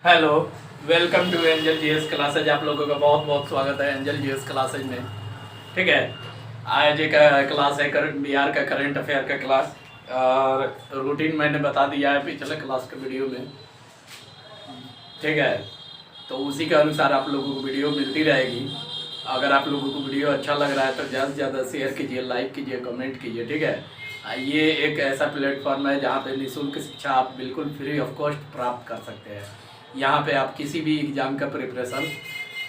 Hello, welcome to Angel GS classes. आप लोगों का बहुत बहुत स्वागत है एंजल जीएस क्लासेज में। ठीक है, आज एक क्लास है बिहार का करंट अफेयर का क्लास। और रूटीन मैंने बता दिया है पिछले क्लास के वीडियो में। ठीक है, तो उसी के अनुसार आप लोगों को वीडियो मिलती रहेगी। अगर आप लोगों को वीडियो अच्छा लग रहा है तो ज़्यादा से ज़्यादा शेयर कीजिए, लाइक कीजिए, कमेंट कीजिए। ठीक है, ये एक ऐसा प्लेटफॉर्म है जहाँ पे निःशुल्क शिक्षा आप बिल्कुल फ्री ऑफ कॉस्ट प्राप्त कर सकते हैं। यहाँ पे आप किसी भी एग्ज़ाम का प्रिपरेशन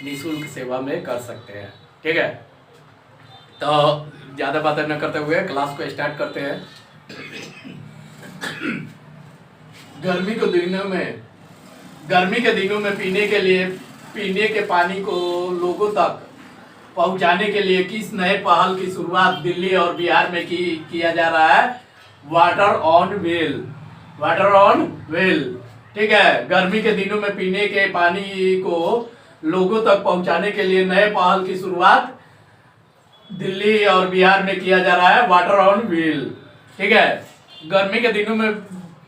निःशुल्क सेवा में कर सकते हैं। ठीक है, तो ज़्यादा बातें न करते हुए क्लास को स्टार्ट करते हैं। गर्मी के दिनों में पीने के पानी को लोगों तक पहुंचाने के लिए किस नए पहल की शुरुआत दिल्ली और बिहार में किया जा रहा है? Water on wheel. ठीक है, गर्मी के दिनों में पीने के पानी को लोगों तक पहुंचाने के लिए नए पहल की शुरुआत दिल्ली और बिहार में किया जा रहा है, वाटर ऑन व्हील। ठीक है, गर्मी के दिनों में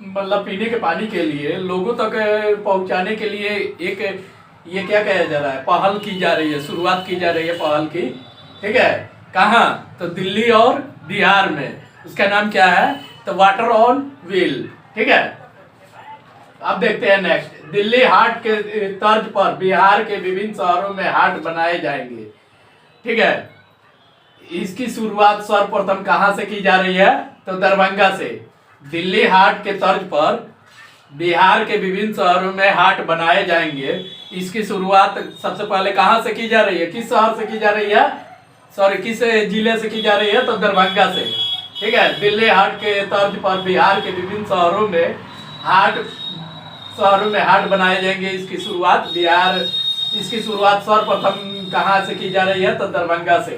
मतलब पीने के पानी के लिए लोगों तक पहुंचाने के लिए एक ये क्या कहा जा रहा है, पहल की जा रही है, शुरुआत की जा रही है पहल की। ठीक है, कहाँ? तो दिल्ली और बिहार में। उसका नाम क्या है? तो वाटर ऑन व्हील। ठीक है, अब देखते हैं नेक्स्ट। दिल्ली हाट के तर्ज पर बिहार के विभिन्न शहरों में हाट बनाए जाएंगे। ठीक है, इसकी शुरुआत सर्वप्रथम कहां से की जा रही है? तो दरभंगा से। दिल्ली हाट के तर्ज पर बिहार के विभिन्न शहरों में हाट बनाए जाएंगे। इसकी शुरुआत सबसे पहले कहां से की जा रही है? किस शहर से की जा रही है? सॉरी, किस जिले से की जा रही है? तो दरभंगा से। ठीक है, दिल्ली हाट के तर्ज पर बिहार के विभिन्न शहरों में हाट बनाए जाएंगे। इसकी शुरुआत सर्वप्रथम कहां से की जा रही है? तो दरभंगा से।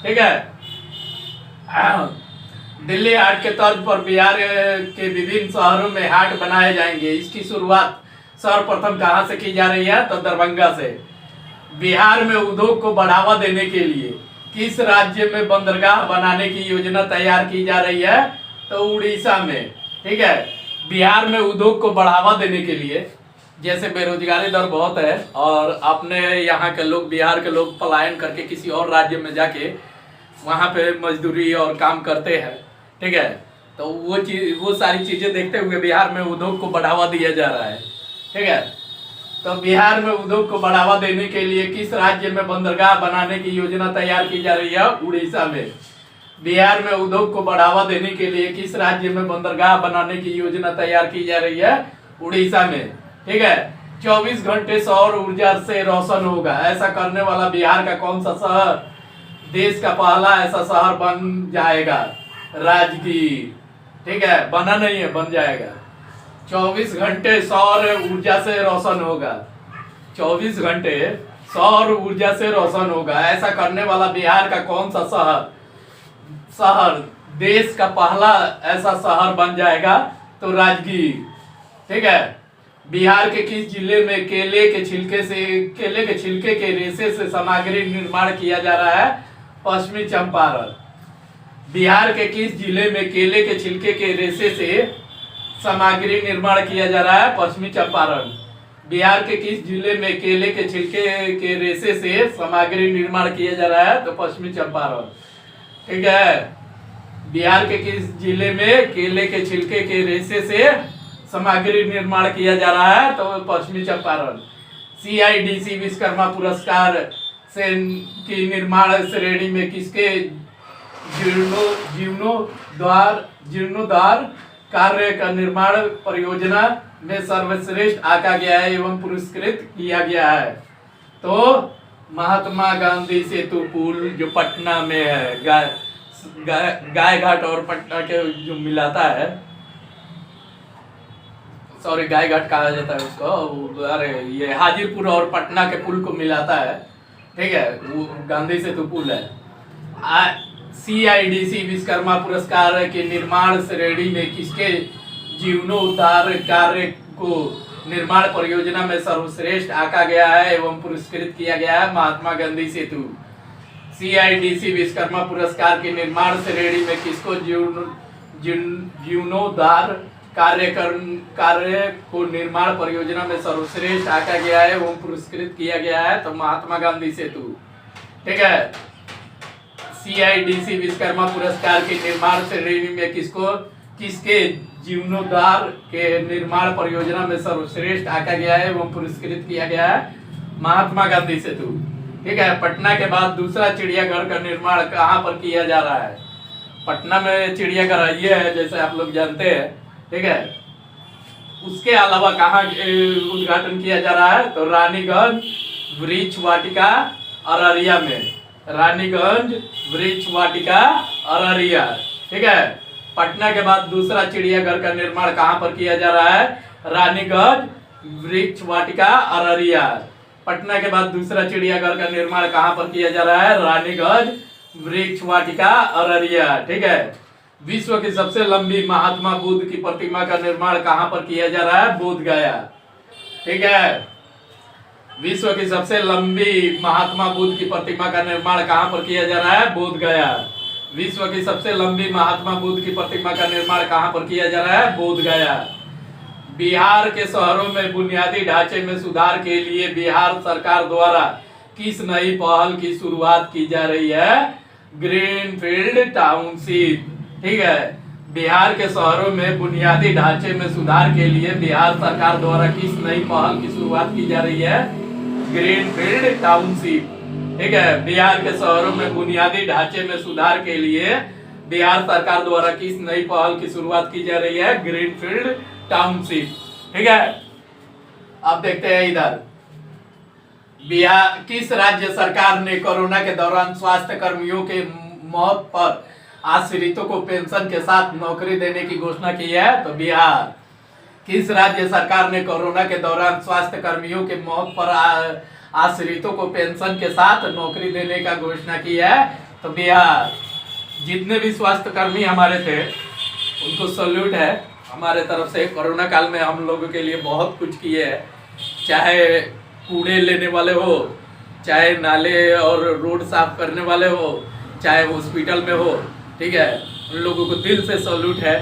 ठीक है, दिल्ली हाट के तर्ज पर बिहार के विभिन्न शहरों में हाट बनाए जाएंगे। इसकी शुरुआत सर्वप्रथम कहां से की जा रही है? तो दरभंगा से। बिहार में उद्योग को बढ़ावा देने के लिए किस राज्य में बंदरगाह बनाने की योजना तैयार की जा रही है? तो उड़ीसा में। ठीक है, बिहार में उद्योग को बढ़ावा देने के लिए, जैसे बेरोजगारी दर बहुत है और अपने यहाँ के लोग, बिहार के लोग पलायन करके किसी और राज्य में जाके वहाँ पे मजदूरी और काम करते हैं। ठीक है, तो वो सारी चीज़ें देखते हुए बिहार में उद्योग को बढ़ावा दिया जा रहा है। ठीक है, तो बिहार में उद्योग को बढ़ावा देने के लिए किस राज्य में बंदरगाह बनाने की योजना तैयार की जा रही है? उड़ीसा में। बिहार में उद्योग को बढ़ावा देने के लिए किस राज्य में बंदरगाह बनाने की योजना तैयार की जा रही है? उड़ीसा में। ठीक है, 24 घंटे सौर ऊर्जा से रोशन होगा, ऐसा करने वाला बिहार का कौन सा शहर देश का पहला ऐसा शहर बन जाएगा? राजगीर। ठीक है, बना नहीं है, बन जाएगा। 24 घंटे सौर ऊर्जा से रोशन होगा। 24 घंटे सौर ऊर्जा से रोशन होगा, ऐसा करने वाला बिहार का कौन सा शहर देश का पहला ऐसा शहर बन जाएगा? तो राजगीर। ठीक है, बिहार के किस जिले में केले के छिलके के रेशे से सामग्री निर्माण किया जा रहा है? पश्चिमी चंपारण। बिहार के किस जिले में केले के छिलके के रेशे से सामग्री निर्माण किया जा रहा है? पश्चिमी चंपारण। बिहार के किस जिले में केले के छिलके के रेशे से सामग्री निर्माण किया जा रहा है? तो पश्चिमी चंपारण। ठीक है, बिहार के किस जिले में केले के छिलके के रेशे से सामग्री निर्माण किया जा रहा है? तो पश्चिमी चंपारण। CIDC विश्वकर्मा पुरस्कार से की निर्माण श्रेणी में किसके जीर्णोद्धार कार्य का निर्माण परियोजना में सर्वश्रेष्ठ आंका गया है एवं पुरस्कृत किया गया है? तो महात्मा गांधी सेतु पुल, जो पटना में है, गाय घाट और पटना के जो मिलाता है, सॉरी गाय घाट कहा जाता है उसको, अरे ये हाजीपुर और पटना के पुल को मिलाता है। ठीक है, वो गांधी सेतु पुल है। CIDC विश्वकर्मा पुरस्कार के निर्माण श्रेणी में किसके जीर्णोद्धार कार्य को निर्माण परियोजना में सर्वश्रेष्ठ आंका गया है एवं पुरस्कृत किया गया है? महात्मा गांधी सेतु। CIDC विश्वकर्मा पुरस्कार के निर्माण श्रेणी में किसको जीर्णोद्धार कार्य को निर्माण परियोजना में सर्वश्रेष्ठ आंका गया है वो पुरस्कृत किया गया है तो महात्मा गांधी सेतु। ठीक है, CIDC विश्वकर्मा पुरस्कार के निर्माण श्रेणी में किसके जीर्णोद्धार के निर्माण परियोजना में सर्वश्रेष्ठ आंका गया है वो पुरस्कृत किया गया है महात्मा गांधी सेतु। ठीक है, पटना के बाद दूसरा चिड़ियाघर का निर्माण कहाँ पर किया जा रहा है? पटना में चिड़ियाघर ये है जैसे आप लोग जानते हैं। ठीक है, उसके अलावा कहाँ उद्घाटन किया जा रहा है? तो रानीगंज वृक्ष वाटिका अररिया में, रानीगंज वृक्ष वाटिका अररिया। ठीक है, पटना के बाद दूसरा चिड़ियाघर का निर्माण कहाँ पर किया जा रहा है? रानीगंज वृक्ष वाटिका अररिया। पटना के बाद दूसरा चिड़ियाघर का निर्माण कहाँ पर किया जा रहा है? रानीगंज वृक्ष वाटिका अररिया। ठीक है, विश्व की सबसे लंबी महात्मा बुद्ध की प्रतिमा का निर्माण कहाँ पर किया जा रहा है? बोध गया। ठीक है, विश्व की सबसे लंबी महात्मा बुद्ध की प्रतिमा का निर्माण कहाँ पर किया जा रहा है? बोध गया। विश्व की सबसे लंबी महात्मा बुद्ध की प्रतिमा का निर्माण कहाँ पर किया जा रहा है? बोध गया। बिहार के शहरों में बुनियादी ढांचे में सुधार के लिए बिहार सरकार द्वारा किस नई पहल की शुरुआत की जा रही है? Greenfield township. ठीक है, बिहार के शहरों में बुनियादी ढांचे में सुधार के लिए बिहार सरकार द्वारा किस नई पहल की शुरुआत की जा रही है? Greenfield township. ठीक है, बिहार के शहरों में बुनियादी ढांचे में सुधार के लिए बिहार सरकार द्वारा किस नई पहल की शुरुआत की जा रही है? Greenfield township. ठीक है, अब देखते हैं इधर बिहार किस राज्य सरकार ने कोरोना के दौरान स्वास्थ्य कर्मियों के मौत पर आश्रितों को पेंशन के साथ नौकरी देने की घोषणा की है? तो बिहार। किस राज्य सरकार ने कोरोना के दौरान स्वास्थ्य कर्मियों के मौत पर आश्रितों को पेंशन के साथ नौकरी देने का घोषणा की है? तो बिहार। जितने भी स्वास्थ्य कर्मी हमारे थे उनको सल्यूट है हमारे तरफ से। कोरोना काल में हम लोगों के लिए बहुत कुछ किए हैं, चाहे कूड़े लेने वाले हो, चाहे नाले और रोड साफ करने वाले हो, चाहे हॉस्पिटल में हो। ठीक है, उन लोगों को दिल से सल्यूट है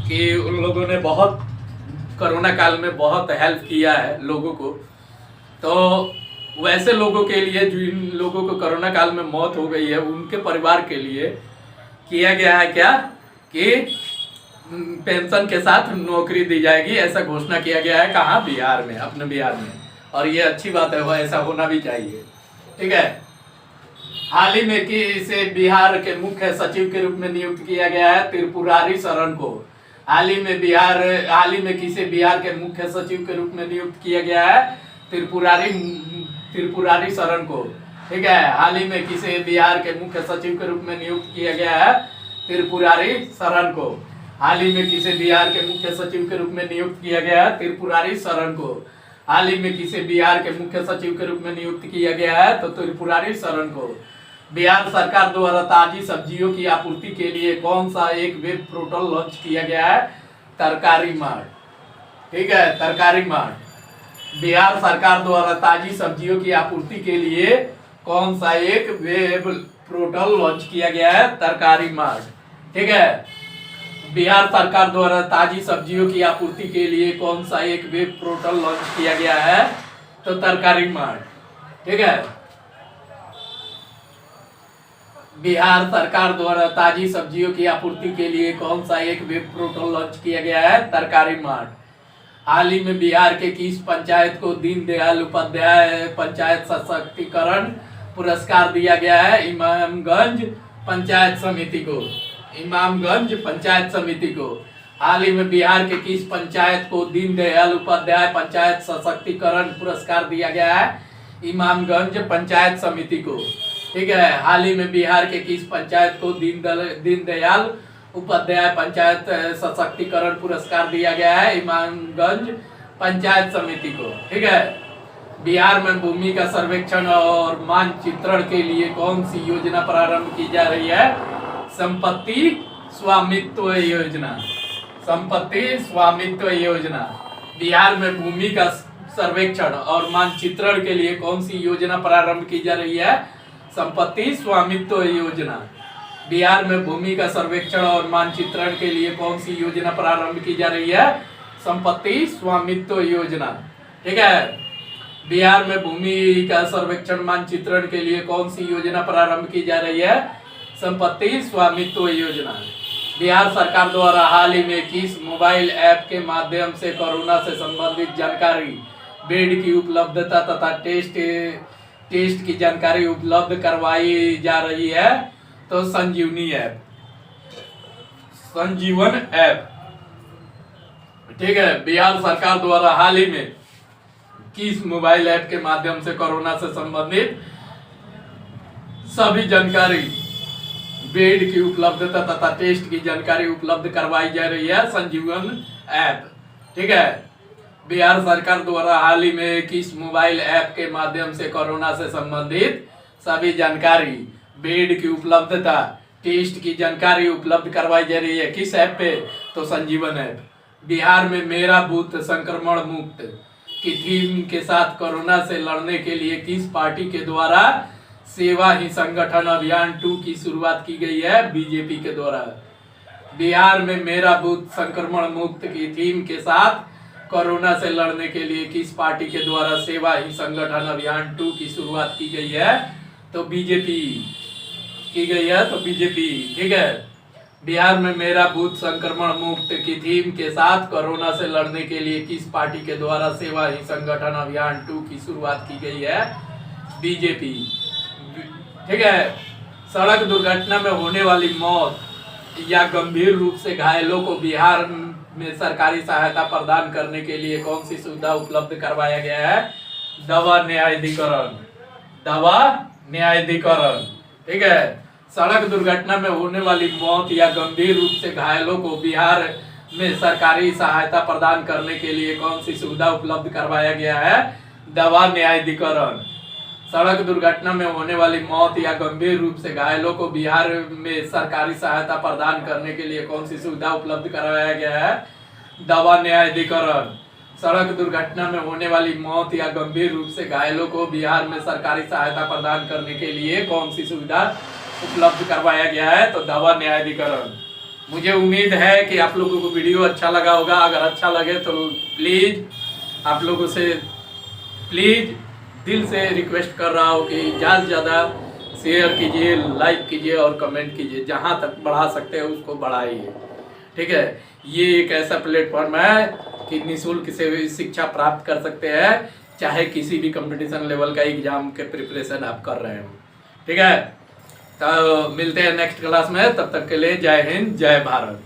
कि उन लोगों ने बहुत कोरोना काल में बहुत हेल्प किया है लोगों को। तो वैसे लोगों के लिए जिन लोगों को कोरोना काल में मौत हो गई है उनके परिवार के लिए किया गया है क्या कि पेंशन के साथ नौकरी दी जाएगी, ऐसा घोषणा किया गया है। कहाँ? बिहार में, अपने बिहार में। और ये अच्छी बात है, वह ऐसा होना भी चाहिए। ठीक है, हाल ही में किसे बिहार के मुख्य सचिव के रूप में नियुक्त किया गया है? त्रिपुरारी शरण को। हाल ही में किसे बिहार के मुख्य सचिव के रूप में नियुक्त किया गया है? त्रिपुरारी शरण को। ठीक है, हाल ही में किसे बिहार के मुख्य सचिव के रूप में नियुक्त किया गया है? त्रिपुरारी शरण को। हाल ही में किसे बिहार के मुख्य सचिव के रूप में नियुक्त किया गया है? त्रिपुरारी शरण को। हाल ही में किसे बिहार के मुख्य सचिव के रूप में नियुक्त किया गया है? तो त्रिपुरारी शरण को। बिहार सरकार द्वारा ताजी सब्जियों की आपूर्ति के लिए कौन सा एक वेब पोर्टल लॉन्च किया गया है? तरकारी मार्ट। ठीक है, तरकारी मार्ट। बिहार सरकार द्वारा ताजी सब्जियों की आपूर्ति के लिए कौन सा एक वेब पोर्टल लॉन्च किया गया है? तरकारी मार्ट। ठीक है, बिहार सरकार द्वारा ताजी सब्जियों की आपूर्ति के लिए कौन सा एक वेब पोर्टल लॉन्च किया गया है? तो तरकारी मार्ट। ठीक है, बिहार सरकार द्वारा ताजी सब्जियों की आपूर्ति के लिए कौन सा एक वेब पोर्टल लॉन्च किया गया है? तरकारी मार्ट। हाल ही में बिहार के किस पंचायत को दीनदयाल उपाध्याय पंचायत सशक्तिकरण पुरस्कार दिया गया है? इमामगंज पंचायत समिति को। इमामगंज पंचायत समिति को। हाल ही में बिहार के किस पंचायत को दीनदयाल उपाध्याय पंचायत सशक्तिकरण पुरस्कार दिया गया है? इमामगंज पंचायत समिति को। ठीक है, हाल ही में बिहार के किस पंचायत को दीनदयाल उपाध्याय पंचायत सशक्तिकरण पुरस्कार दिया गया है? इमामगंज पंचायत समिति को। ठीक है, बिहार में भूमि का सर्वेक्षण और मानचित्रण के लिए कौन सी योजना प्रारंभ की जा रही है? संपत्ति स्वामित्व योजना। संपत्ति स्वामित्व योजना। बिहार में भूमि का सर्वेक्षण और मानचित्रण के लिए कौन सी योजना प्रारंभ की जा रही है? संपत्ति स्वामित्व योजना। बिहार में भूमि का सर्वेक्षण और मानचित्रण के लिए कौन सी योजना प्रारंभ की जा रही है? संपत्ति स्वामित्व योजना। ठीक है, बिहार में भूमि का सर्वेक्षण मानचित्रण के लिए कौन सी योजना प्रारंभ की जा रही है? संपत्ति स्वामित्व योजना। बिहार सरकार द्वारा हाल ही में किस मोबाइल ऐप के माध्यम से कोरोना से संबंधित जानकारी, बेड की उपलब्धता तथा टेस्ट की जानकारी उपलब्ध करवाई जा रही है? तो संजीवनी ऐप, संजीवन ऐप। ठीक है, बिहार सरकार द्वारा हाल ही में किस मोबाइल ऐप के माध्यम से कोरोना से संबंधित सभी जानकारी, बेड की उपलब्धता तथा टेस्ट की जानकारी उपलब्ध करवाई जा रही है? संजीवन ऐप। ठीक है, बिहार सरकार द्वारा हाल ही में किस मोबाइल ऐप के माध्यम से कोरोना से संबंधित सभी जानकारी, बेड की उपलब्धता, टेस्ट की जानकारी उपलब्ध करवाई जा रही है? किस ऐप पे? तो संजीवन ऐप। बिहार में मेरा बूथ संक्रमण मुक्त की थीम के साथ कोरोना से लड़ने के लिए किस पार्टी के द्वारा सेवा ही संगठन अभियान 2 की शुरुआत की गई है? बीजेपी के द्वारा। बिहार में मेरा बूथ संक्रमण मुक्त की थीम के साथ कोरोना से लड़ने के लिए किस पार्टी के द्वारा सेवा ही संगठन अभियान 2 की शुरुआत की गई है? तो बीजेपी की गई है, तो बीजेपी। ठीक है, बिहार में मेरा बूथ संक्रमण मुक्त की थीम के साथ कोरोना से लड़ने के लिए किस पार्टी के द्वारा सेवा ही संगठन अभियान 2 की शुरुआत की गई है? बीजेपी। ठीक है, सड़क दुर्घटना में होने वाली मौत या गंभीर रूप से घायलों को बिहार में सरकारी सहायता प्रदान करने के लिए कौन सी सुविधा उपलब्ध करवाया गया है? दवा न्यायाधिकरण, दवा न्यायाधिकरण। ठीक है, सड़क दुर्घटना में होने वाली मौत या गंभीर रूप से घायलों को बिहार में सरकारी सहायता प्रदान करने के लिए कौन सी सुविधा उपलब्ध करवाया गया है? दवा न्यायाधिकरण। सड़क दुर्घटना में होने वाली मौत या गंभीर रूप से घायलों को बिहार में सरकारी सहायता प्रदान करने के लिए कौन सी सुविधा उपलब्ध कराया गया है? दवा न्यायाधिकरण। सड़क दुर्घटना में होने वाली मौत या गंभीर रूप से घायलों को बिहार में सरकारी सहायता प्रदान करने के लिए कौन सी सुविधा उपलब्ध करवाया गया है? तो दवा न्यायाधिकरण। मुझे उम्मीद है कि आप लोगों को वीडियो अच्छा लगा होगा। अगर अच्छा लगे तो प्लीज आप लोगों से दिल से रिक्वेस्ट कर रहा हूँ कि ज़्यादा से ज़्यादा शेयर कीजिए, लाइक कीजिए और कमेंट कीजिए। जहाँ तक बढ़ा सकते हैं उसको बढ़ाइए। ठीक है, ये एक ऐसा प्लेटफॉर्म है कि निःशुल्क से शिक्षा प्राप्त कर सकते हैं, चाहे किसी भी कंपटीशन लेवल का एग्जाम के प्रिपरेशन आप कर रहे हो। ठीक है, तो मिलते हैं नेक्स्ट क्लास में। तब तक के लिए जय हिंद, जय भारत।